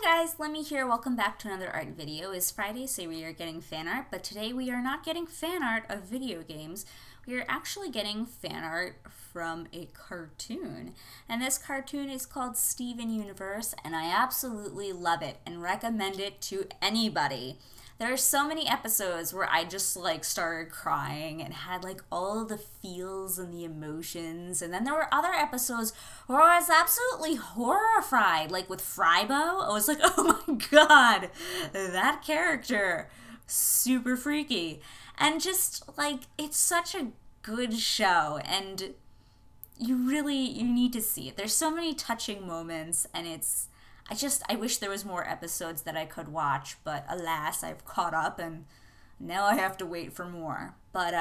guys, Lemmy here. Welcome back to another art video. It's Friday, so we are getting fan art, but today we are not getting fan art of video games. We are actually getting fan art from a cartoon. And this cartoon is called Steven Universe, and I absolutely love it and recommend it to anybody. There are so many episodes where I just started crying and had all the feels and the emotions, and then there were other episodes where I was absolutely horrified, like with Frybo. I was like, oh my god, that character, super freaky. And just it's such a good show, and you need to see it. There's so many touching moments, and I wish there was more episodes that I could watch, but alas, I've caught up and now I have to wait for more. But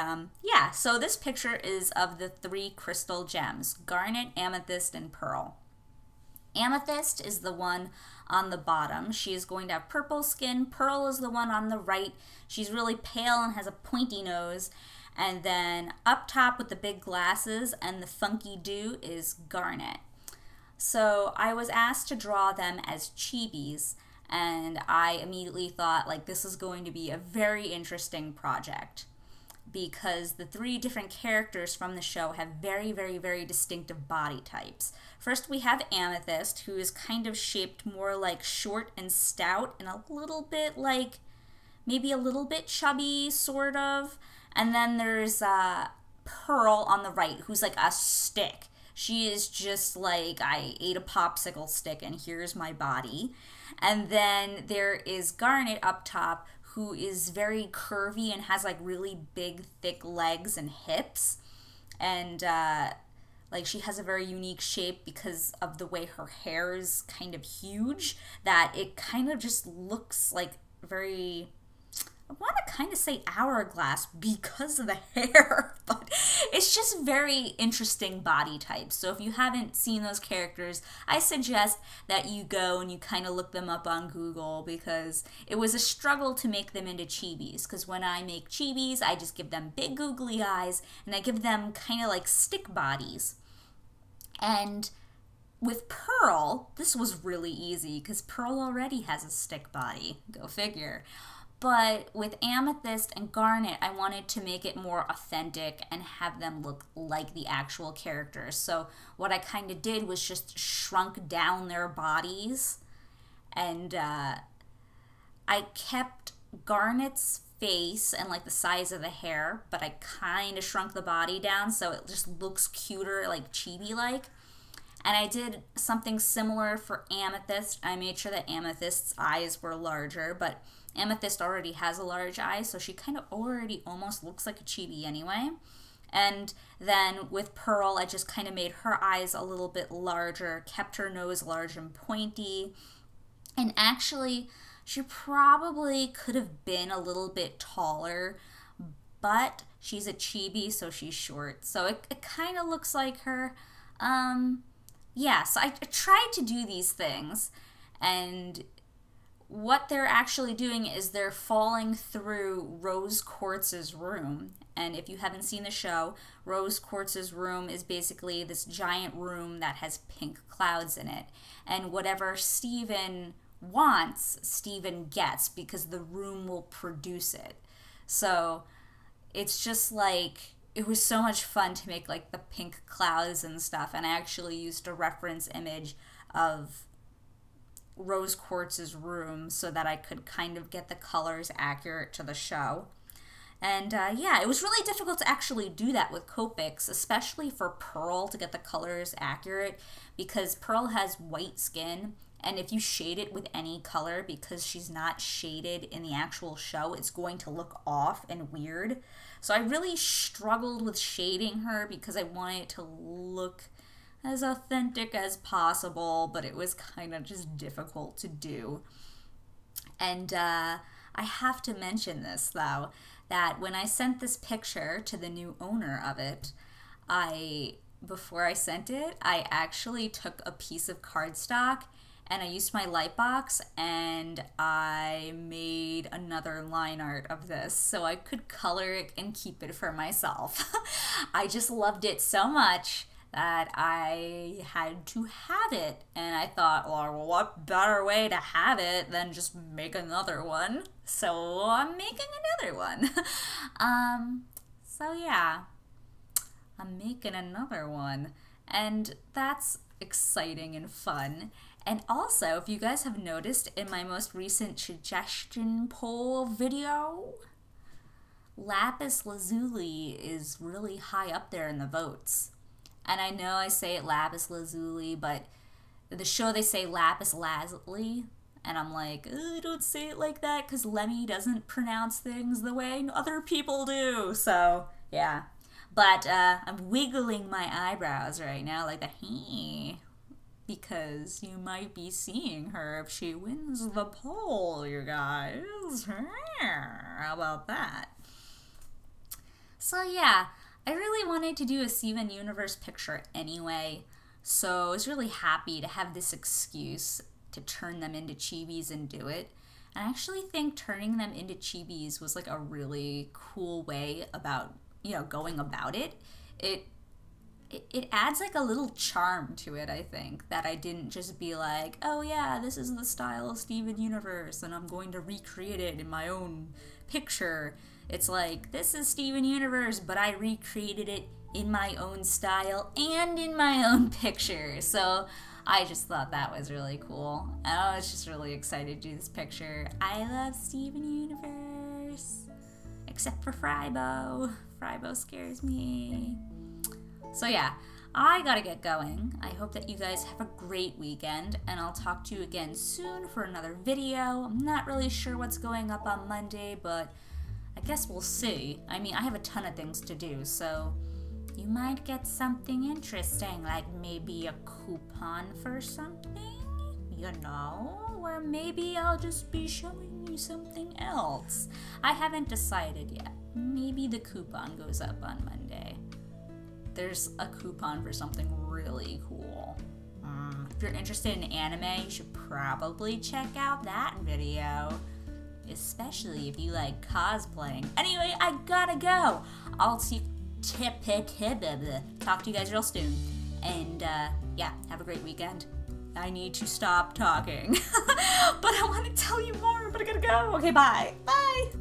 yeah, so this picture is of the 3 crystal gems, Garnet, Amethyst, and Pearl. Amethyst is the one on the bottom. She is going to have purple skin. Pearl is the one on the right. She's really pale and has a pointy nose. And then up top with the big glasses and the funky do is Garnet. So I was asked to draw them as chibis, and I immediately thought this is going to be a very interesting project because the 3 different characters from the show have very, very, very distinctive body types. First we have Amethyst, who is kind of shaped more like short and stout and a little bit maybe a little bit chubby, sort of. And then there's Pearl on the right, who's like a stick. She is just I ate a popsicle stick and here's my body. And then there is Garnet up top, who is very curvy and has really big, thick legs and hips. And she has a very unique shape because of the way her hair is kind of huge, that it kind of just looks very... I want to kind of say hourglass because of the hair, but it's just very interesting body types. So if you haven't seen those characters, I suggest that you go and you kind of look them up on Google, because it was a struggle to make them into chibis, because when I make chibis, I just give them big googly eyes and I give them kind of stick bodies. And with Pearl, this was really easy because Pearl already has a stick body. Go figure. But with Amethyst and Garnet, I wanted to make it more authentic and have them look like the actual characters. So what I kind of did was just shrunk down their bodies. And I kept Garnet's face and the size of the hair, but I kind of shrunk the body down so it just looks cuter, chibi-like. And I did something similar for Amethyst. I made sure that Amethyst's eyes were larger, but Amethyst already has a large eye, so she kind of already almost looks like a chibi anyway. And then with Pearl, I just kind of made her eyes a little bit larger, kept her nose large and pointy. And actually, she probably could have been a little bit taller, but she's a chibi, so she's short. So it kind of looks like her. Yeah, so I tried to do these things, and what they're actually doing is they're falling through Rose Quartz's room. And if you haven't seen the show, Rose Quartz's room is basically this giant room that has pink clouds in it. And whatever Steven wants, Steven gets, because the room will produce it. So it's just it was so much fun to make the pink clouds and stuff. And I actually used a reference image of Rose Quartz's room so that I could kind of get the colors accurate to the show. And yeah, it was really difficult to actually do that with Copics, especially for Pearl, to get the colors accurate, because Pearl has white skin, and if you shade it with any color, because she's not shaded in the actual show, it's going to look off and weird. So I really struggled with shading her because I wanted it to look as authentic as possible, but it was kind of just difficult to do. And I have to mention this, though, that when I sent this picture to the new owner of it, before I sent it, I actually took a piece of cardstock and I used my light box and I made another line art of this so I could color it and keep it for myself. I just loved it so much that I had to have it. And I thought, well, what better way to have it than just make another one? So I'm making another one. So yeah, I'm making another one. And that's exciting and fun. And also, if you guys have noticed in my most recent suggestion poll video, Lapis lazuli is really high up there in the votes. And I know I say it Lapis lazuli, but the show they say Lapis lazuli, and I'm like, don't say it like that because Lemmy doesn't pronounce things the way other people do. So, yeah. But I'm wiggling my eyebrows right now like the hee, because you might be seeing her if she wins the poll, you guys. How about that? So yeah, I really wanted to do a Steven Universe picture anyway, so I was really happy to have this excuse to turn them into chibis and do it. And I actually think turning them into chibis was like a really cool way about, going about it. It adds like a little charm to it, I think, that I didn't just be like, oh yeah, this is the style of Steven Universe and I'm going to recreate it in my own picture. It's like, this is Steven Universe, but I recreated it in my own style and in my own picture. So I just thought that was really cool. And I was just really excited to do this picture. I love Steven Universe. Except for Frybo. Frybo scares me. So yeah, I gotta get going. I hope that you guys have a great weekend, and I'll talk to you again soon for another video. I'm not really sure what's going up on Monday, but I guess we'll see. I mean, I have a ton of things to do, so you might get something interesting, like maybe a coupon for something, or maybe I'll just be showing you something else. I haven't decided yet. Maybe the coupon goes up on Monday. There's a coupon for something really cool. If you're interested in anime, you should probably check out that video. Especially if you like cosplaying. Anyway, I gotta go. I'll talk to you guys real soon. And yeah, have a great weekend. I need to stop talking. But I want to tell you more, but I gotta go. Okay, bye. Bye.